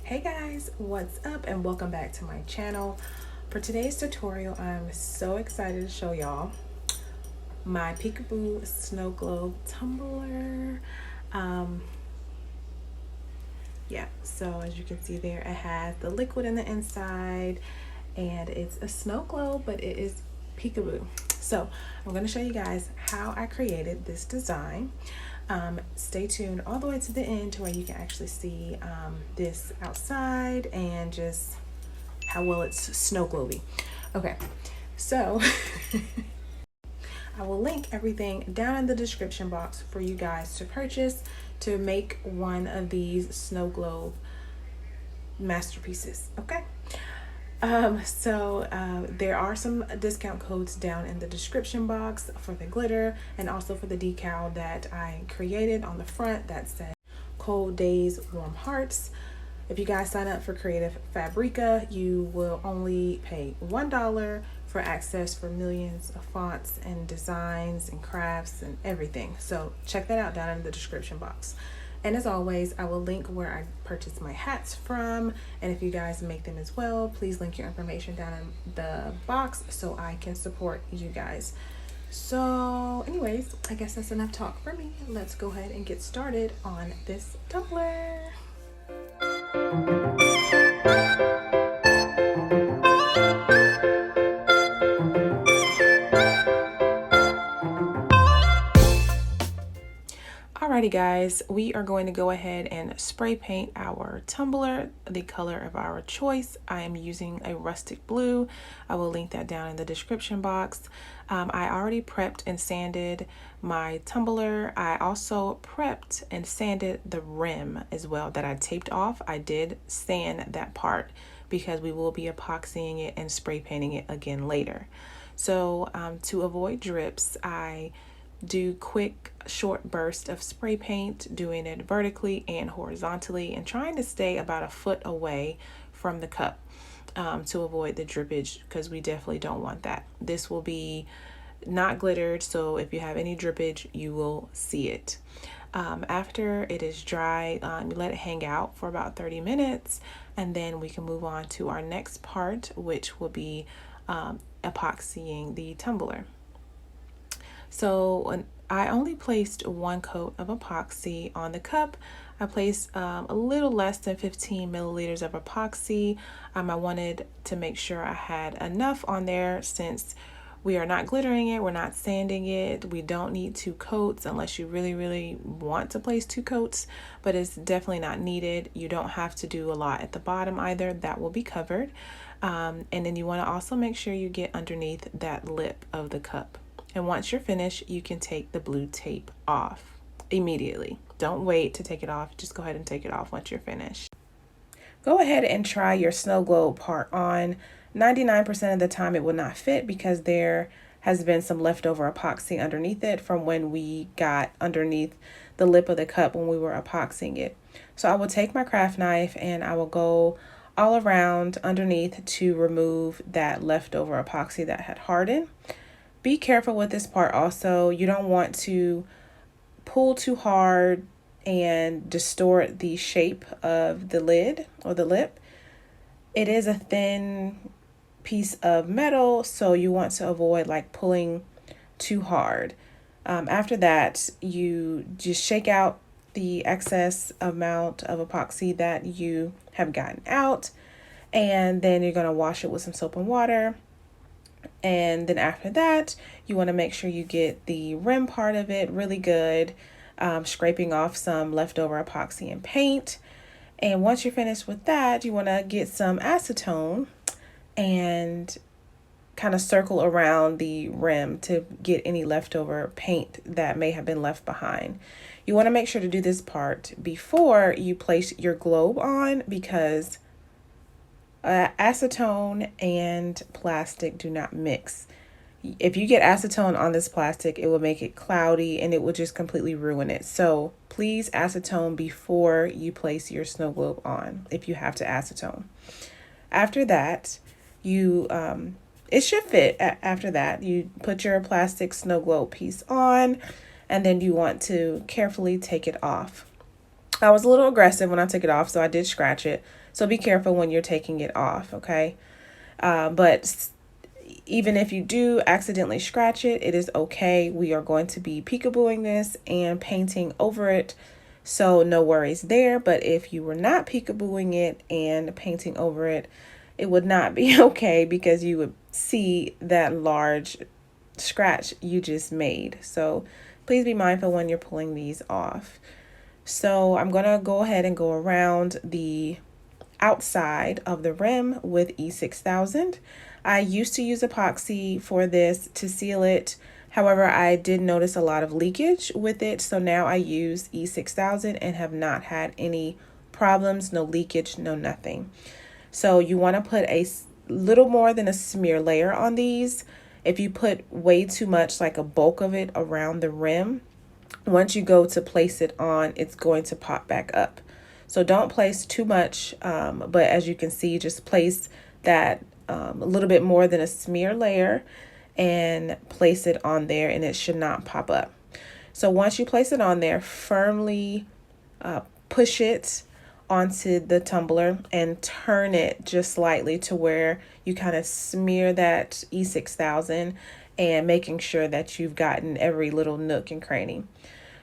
Hey guys, what's up and welcome back to my channel. For today's tutorial, I'm so excited to show y'all my Peekaboo SnowGlobe tumbler. Yeah, so as you can see there, it has the liquid in the inside and it's a snow globe, but it is Peekaboo. So I'm going to show you guys how I created this design. Stay tuned all the way to the end to where you can actually see this outside and just how well it's snow globy. Okay, so I will link everything down in the description box for you guys to purchase to make one of these snow globe masterpieces. Okay. There are some discount codes down in the description box for the glitter and also for the decal that I created on the front that said Cold Days, Warm Hearts. If you guys sign up for Creative Fabrica, you will only pay $1 for access for millions of fonts and designs and crafts and everything. So check that out down in the description box. And as always, I will link where I purchased my hats from. And if you guys make them as well, please link your information down in the box so I can support you guys. So anyways, I guess that's enough talk for me. Let's go ahead and get started on this tumbler. Alrighty guys, we are going to go ahead and spray paint our tumbler the color of our choice. I am using a rustic blue. I will link that down in the description box. I already prepped and sanded my tumbler. I also prepped and sanded the rim as well that I taped off. I did sand that part because we will be epoxying it and spray painting it again later. So to avoid drips, I do quick short bursts of spray paint, doing it vertically and horizontally and trying to stay about a foot away from the cup to avoid the drippage, because we definitely don't want that. This will be not glittered, so if you have any drippage you will see it. After it is dry, you let it hang out for about 30 minutes and then we can move on to our next part, which will be epoxying the tumbler. So I only placed one coat of epoxy on the cup. I placed a little less than 15 milliliters of epoxy. I wanted to make sure I had enough on there since we are not glittering it, we're not sanding it. We don't need 2 coats unless you really want to place 2 coats, but it's definitely not needed. You don't have to do a lot at the bottom either. That will be covered. And then you want to also make sure you get underneath that lip of the cup. And once you're finished, you can take the blue tape off immediately. Don't wait to take it off. Just go ahead and take it off once you're finished. Go ahead and try your snow globe part on. 99% of the time it will not fit because there has been some leftover epoxy underneath it from when we got underneath the lip of the cup when we were epoxying it. So I will take my craft knife and I will go all around underneath to remove that leftover epoxy that had hardened. Be careful with this part also. You don't want to pull too hard and distort the shape of the lid or the lip. It is a thin piece of metal, so you want to avoid like pulling too hard. After that, you just shake out the excess amount of epoxy that you have gotten out, and then you're going to wash it with some soap and water. And then after that, you want to make sure you get the rim part of it really good, scraping off some leftover epoxy and paint. And once you're finished with that, you want to get some acetone and kind of circle around the rim to get any leftover paint that may have been left behind. You want to make sure to do this part before you place your globe on, because acetone and plastic do not mix. If you get acetone on this plastic, it will make it cloudy and it will just completely ruin it. So please acetone before you place your snow globe on if you have to acetone. After that, it should fit. After that, you put your plastic snow globe piece on and then you want to carefully take it off. I was a little aggressive when I took it off, so I did scratch it. So be careful when you're taking it off, okay? But even if you do accidentally scratch it, it is okay. We are going to be peekabooing this and painting over it, so no worries there. But if you were not peekabooing it and painting over it, it would not be okay, because you would see that large scratch you just made. So please be mindful when you're pulling these off. So I'm gonna go ahead and go around the outside of the rim with E6000. I used to use epoxy for this to seal it. However, I did notice a lot of leakage with it, so now I use E6000 and have not had any problems, no leakage, no nothing. So you want to put a little more than a smear layer on these. If you put way too much, like a bulk of it around the rim, once you go to place it on, it's going to pop back up. So don't place too much, but as you can see, just place that a little bit more than a smear layer and place it on there, and it should not pop up. So once you place it on there, firmly push it onto the tumbler and turn it just slightly to where you kind of smear that E6000, and making sure that you've gotten every little nook and cranny.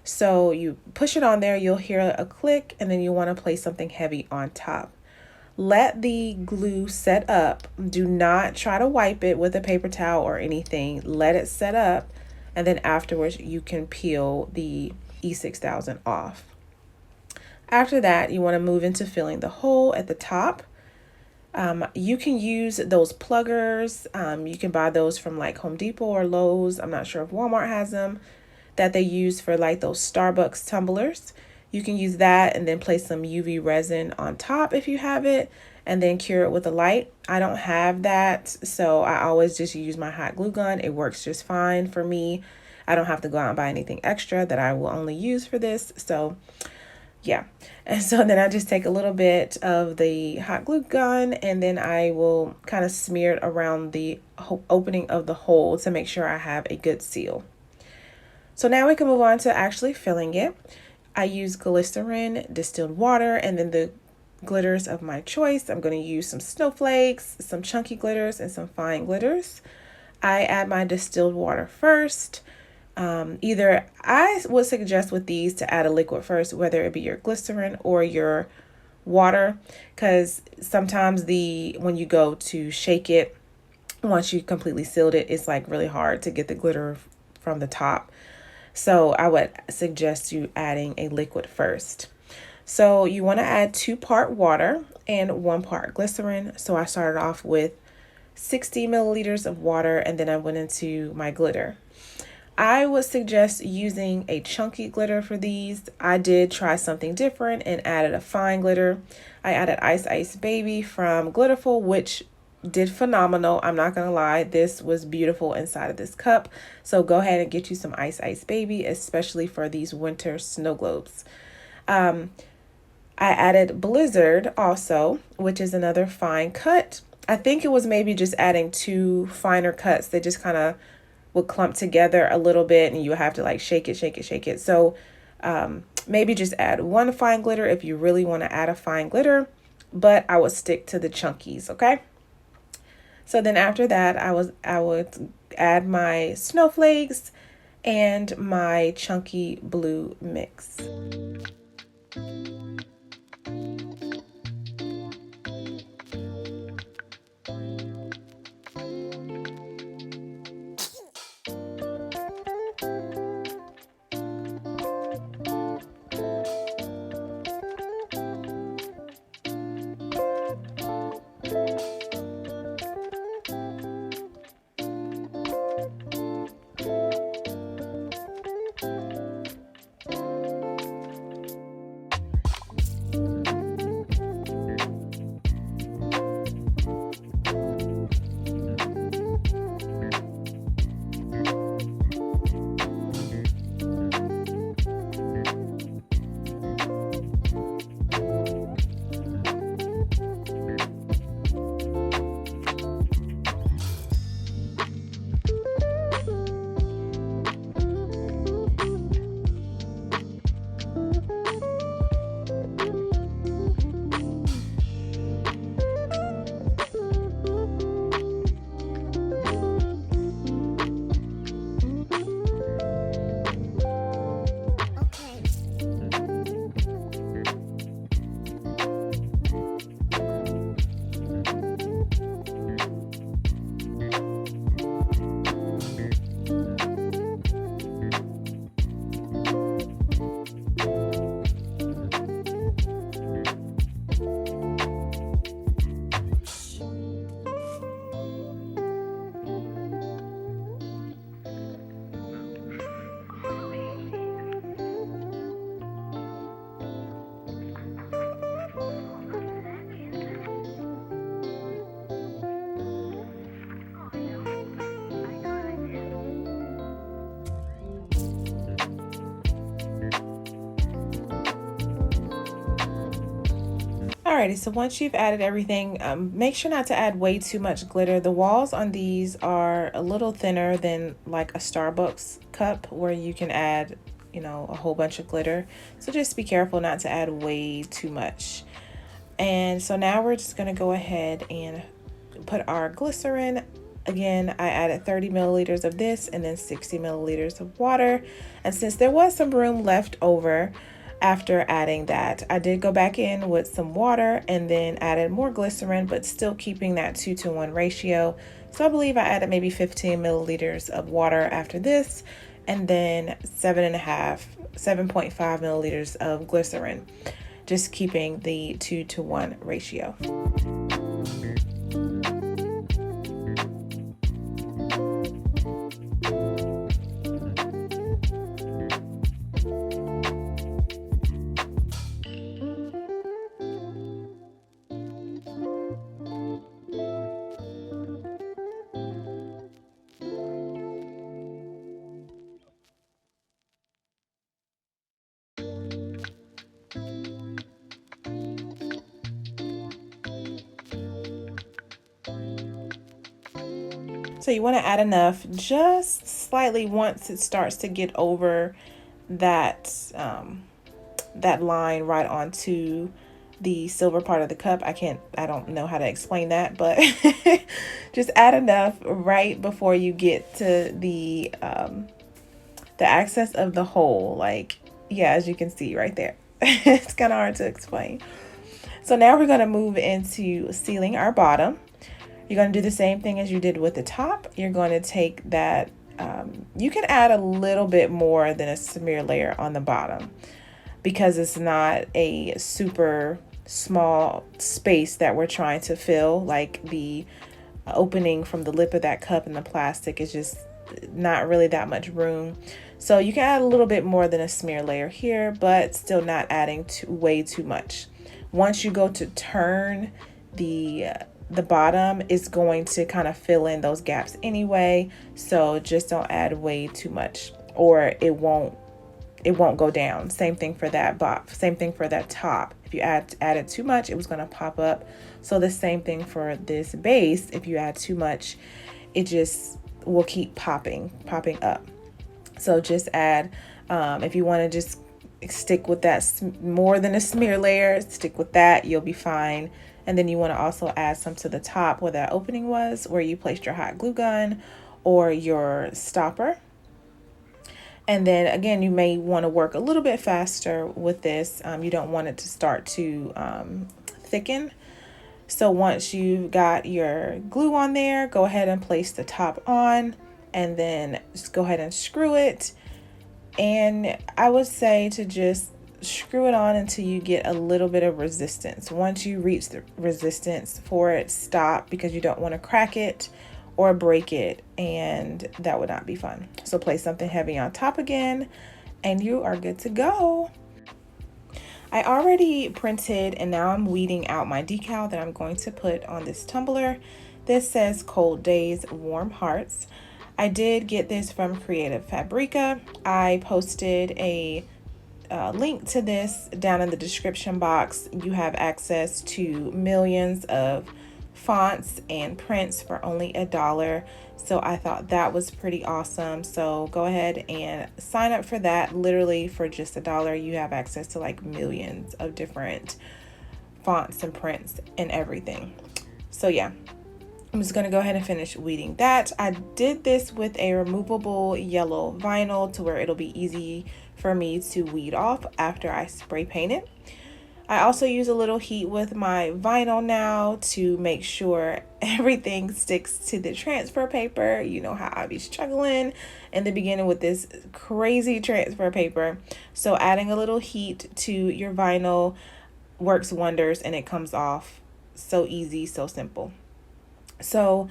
So you push it on there, you'll hear a click, and then you want to place something heavy on top. Let the glue set up. Do not try to wipe it with a paper towel or anything. Let it set up, and then afterwards you can peel the E6000 off. After that, you want to move into filling the hole at the top. You can use those pluggers. You can buy those from like Home Depot or Lowe's. I'm not sure if Walmart has them, that they use for like those Starbucks tumblers. You can use that and then place some UV resin on top if you have it, and then cure it with a light. I don't have that, so I always just use my hot glue gun. It works just fine for me. I don't have to go out and buy anything extra that I will only use for this. So yeah, and so then I just take a little bit of the hot glue gun, and then I will kind of smear it around the opening of the hole to make sure I have a good seal. So now we can move on to actually filling it. I use glycerin, distilled water, and then the glitters of my choice. I'm going to use some snowflakes, some chunky glitters, and some fine glitters. I add my distilled water first. Either I would suggest with these to add a liquid first, whether it be your glycerin or your water, because sometimes when you go to shake it, once you completely sealed it, it's like really hard to get the glitter from the top. So I would suggest you adding a liquid first. So you want to add 2-part water and 1 part glycerin. So I started off with 60 milliliters of water, and then I went into my glitter. I would suggest using a chunky glitter for these. I did try something different and added a fine glitter. I added Ice Ice Baby from Glitterful, which did phenomenal. I'm not gonna lie, this was beautiful inside of this cup. So go ahead and get you some Ice Ice Baby, especially for these winter snow globes. I added Blizzard also, which is another fine cut. I think it was maybe just adding 2 finer cuts. They just kind of would clump together a little bit, and you have to like shake it, shake it, shake it. So maybe just add 1 fine glitter if you really want to add a fine glitter, but I would stick to the chunkies, okay? So then after that, I would add my snowflakes and my chunky blue mix. Alrighty, so once you've added everything, make sure not to add way too much glitter. The walls on these are a little thinner than like a Starbucks cup where you can add, you know, a whole bunch of glitter. So just be careful not to add way too much. And so now we're just gonna go ahead and put our glycerin. Again, I added 30 milliliters of this and then 60 milliliters of water. And since there was some room left over after adding that, I did go back in with some water and then added more glycerin, but still keeping that 2-to-1 ratio. So I believe I added maybe 15 milliliters of water after this, and then 7.5 milliliters of glycerin, just keeping the 2-to-1 ratio. So you want to add enough, just slightly, once it starts to get over that that line right onto the silver part of the cup. I don't know how to explain that, but just add enough right before you get to the access of the hole. Like, yeah, as you can see right there. It's kind of hard to explain. So now we're going to move into sealing our bottom. You're going to do the same thing as you did with the top. You're going to take that, you can add a little bit more than a smear layer on the bottom because it's not a super small space that we're trying to fill. Like the opening from the lip of that cup and the plastic is just not really that much room. So you can add a little bit more than a smear layer here, but still not adding way too much. Once you go to turn, the bottom is going to kind of fill in those gaps anyway, so just don't add way too much or it won't go down. Same thing for that same thing for that top. If you added too much, it was going to pop up. So the same thing for this base. If you add too much, it just will keep popping up. So just add, if you want to just stick with that more than a smear layer, stick with that, you'll be fine. And then you want to also add some to the top where that opening was, where you placed your hot glue gun or your stopper. And then again, you may want to work a little bit faster with this. You don't want it to start to thicken. So once you've got your glue on there, go ahead and place the top on and then just go ahead and screw it. And I would say to just screw it on until you get a little bit of resistance. Once you reach the resistance for it, stop, because you don't want to crack it or break it, and that would not be fun. So place something heavy on top again and you are good to go. I already printed and now I'm weeding out my decal that I'm going to put on this tumbler. This says cold days, warm hearts. I did get this from Creative Fabrica. I posted a link to this down in the description box. You have access to millions of fonts and prints for only $1. So I thought that was pretty awesome. So go ahead and sign up for that. Literally for just $1, you have access to like millions of different fonts and prints and everything. So yeah, I'm just going to go ahead and finish weeding that. I did this with a removable yellow vinyl to where it'll be easy for me to weed off after I spray paint it. I also use a little heat with my vinyl now to make sure everything sticks to the transfer paper. You know how I be struggling in the beginning with this crazy transfer paper. So adding a little heat to your vinyl works wonders and it comes off so easy, so simple. So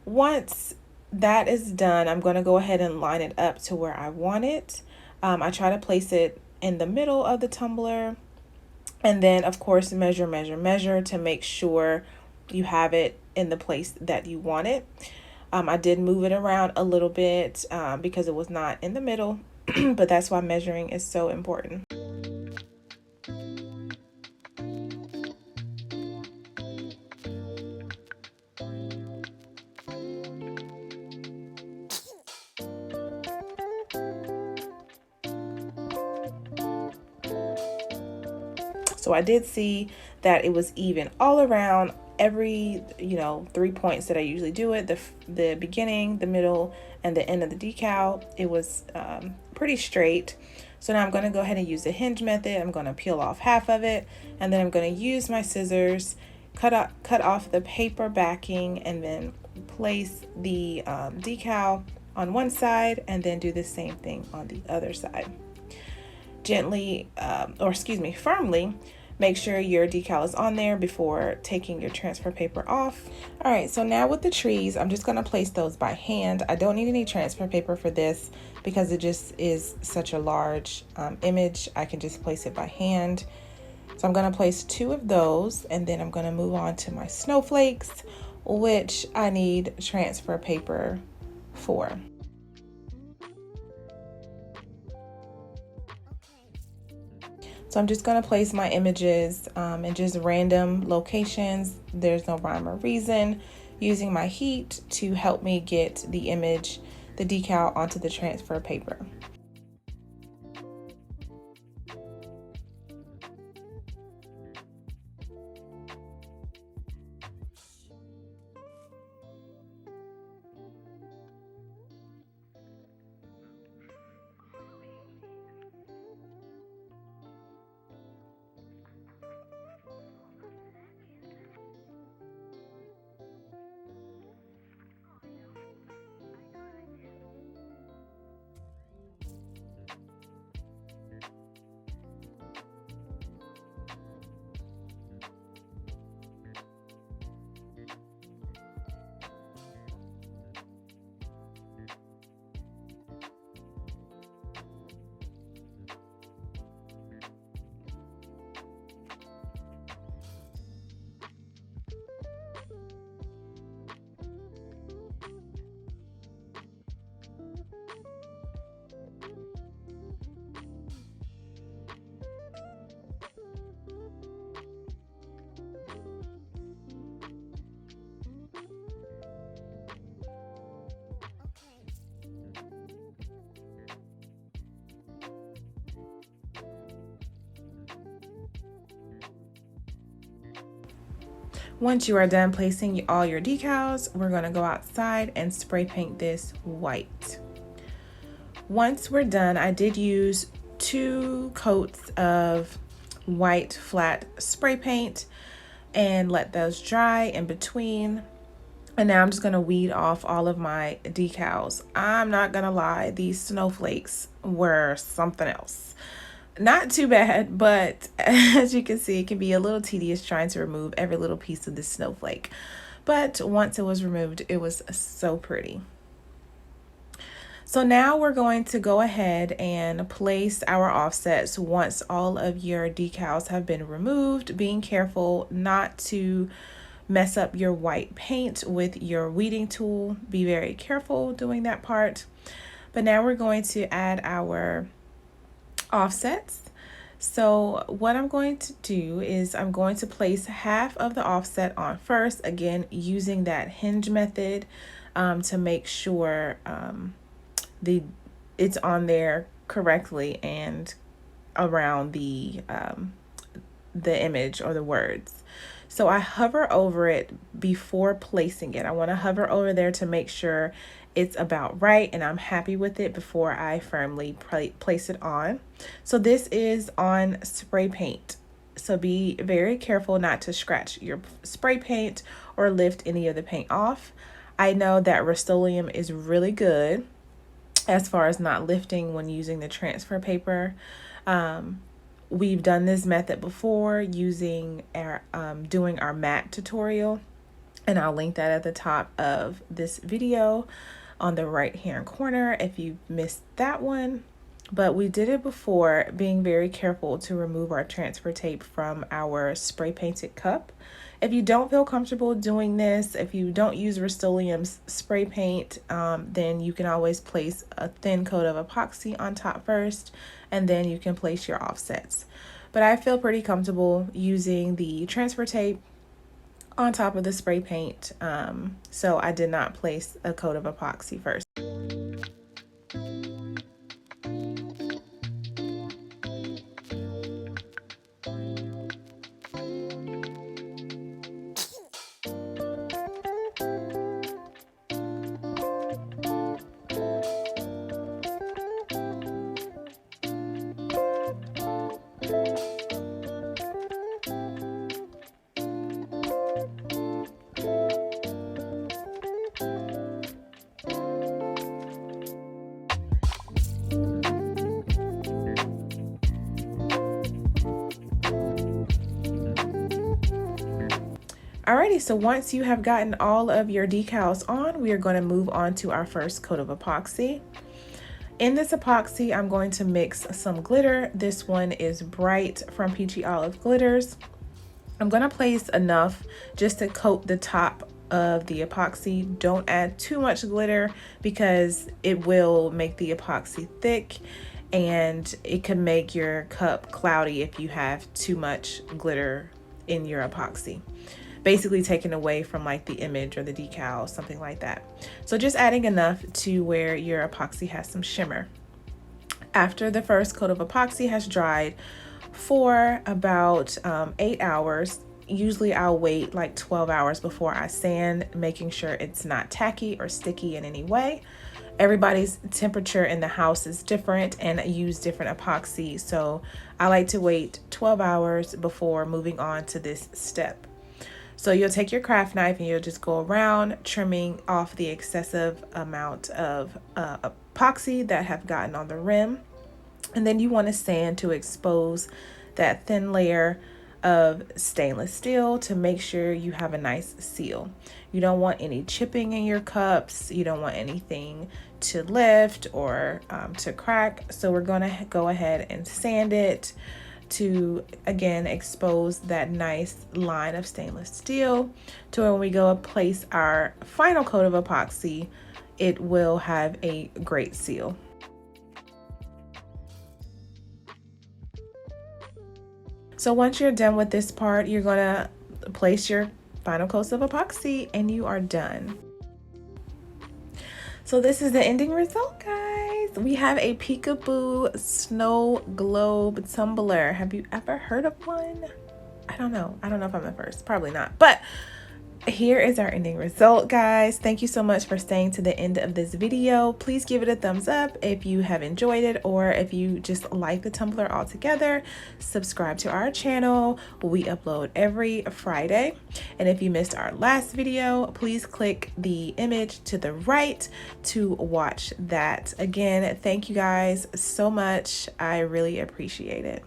once that is done, I'm going to go ahead and line it up to where I want it. I try to place it in the middle of the tumbler, and then of course measure to make sure you have it in the place that you want it. I did move it around a little bit because it was not in the middle, but that's why measuring is so important. So I did see that it was even all around every, 3 points that I usually do it, the beginning, the middle, and the end of the decal. It was pretty straight. So now I'm going to go ahead and use the hinge method. I'm going to peel off half of it, and then I'm going to use my scissors, cut off the paper backing, and then place the decal on one side, and then do the same thing on the other side. Gently, firmly, make sure your decal is on there before taking your transfer paper off. All right, so now with the trees, I'm just gonna place those by hand. I don't need any transfer paper for this because it just is such a large image. I can just place it by hand. So I'm gonna place 2 of those, and then I'm gonna move on to my snowflakes, which I need transfer paper for. So I'm just going to place my images in just random locations. There's no rhyme or reason. Using my heat to help me get the image, the decal, onto the transfer paper. Once you are done placing all your decals, we're going to go outside and spray paint this white. Once we're done, I did use 2 coats of white flat spray paint and let those dry in between. And now I'm just going to weed off all of my decals. I'm not going to lie, these snowflakes were something else. Not too bad, but as you can see, it can be a little tedious trying to remove every little piece of this snowflake. But once it was removed, it was so pretty. So now we're going to go ahead and place our offsets once all of your decals have been removed, being careful not to mess up your white paint with your weeding tool. Be very careful doing that part. But now we're going to add our offsets. So what I'm going to do is I'm going to place half of the offset on first, again using that hinge method to make sure it's on there correctly and around the image or the words. So I hover over it before placing it. I want to hover over there to make sure it's about right and I'm happy with it before I firmly place it on. So this is on spray paint. So be very careful not to scratch your spray paint or lift any of the paint off. I know that Rustoleum is really good as far as not lifting when using the transfer paper. We've done this method before using our doing our matte tutorial, and I'll link that at the top of this video on the right hand corner if you missed that one. But we did it before, being very careful to remove our transfer tape from our spray painted cup. If you don't feel comfortable doing this, if you don't use Rustoleum's spray paint, then you can always place a thin coat of epoxy on top first, and then you can place your offsets. But I feel pretty comfortable using the transfer tape on top of the spray paint, so I did not place a coat of epoxy first. Alrighty, so once you have gotten all of your decals on, we are going to move on to our first coat of epoxy. In this epoxy, I'm going to mix some glitter. This one is Bright from Peachy Olive Glitters. I'm going to place enough just to coat the top of the epoxy. Don't add too much glitter because it will make the epoxy thick and it can make your cup cloudy if you have too much glitter in your epoxy. Basically taken away from like the image or the decal, something like that. So just adding enough to where your epoxy has some shimmer. After the first coat of epoxy has dried for about 8 hours, usually I'll wait like 12 hours before I sand, making sure it's not tacky or sticky in any way. Everybody's temperature in the house is different and use different epoxy, so I like to wait 12 hours before moving on to this step. So you'll take your craft knife and you'll just go around trimming off the excessive amount of epoxy that have gotten on the rim. And then you want to sand to expose that thin layer of stainless steel to make sure you have a nice seal. You don't want any chipping in your cups. You don't want anything to lift or to crack. So we're going to go ahead and sand it to again expose that nice line of stainless steel to when we go and place our final coat of epoxy, it will have a great seal. So once you're done with this part, you're gonna place your final coats of epoxy and you are done. So this is the ending result, guys. We have a Peekaboo SnowGlobe tumbler. Have you ever heard of one? I don't know if I'm the first, probably not, but here is our ending result, guys. Thank you so much for staying to the end of this video. Please give it a thumbs up if you have enjoyed it, or if you just like the tumbler altogether. Subscribe to our channel. We upload every Friday. And if you missed our last video, please click the image to the right to watch that. Again, thank you guys so much. I really appreciate it.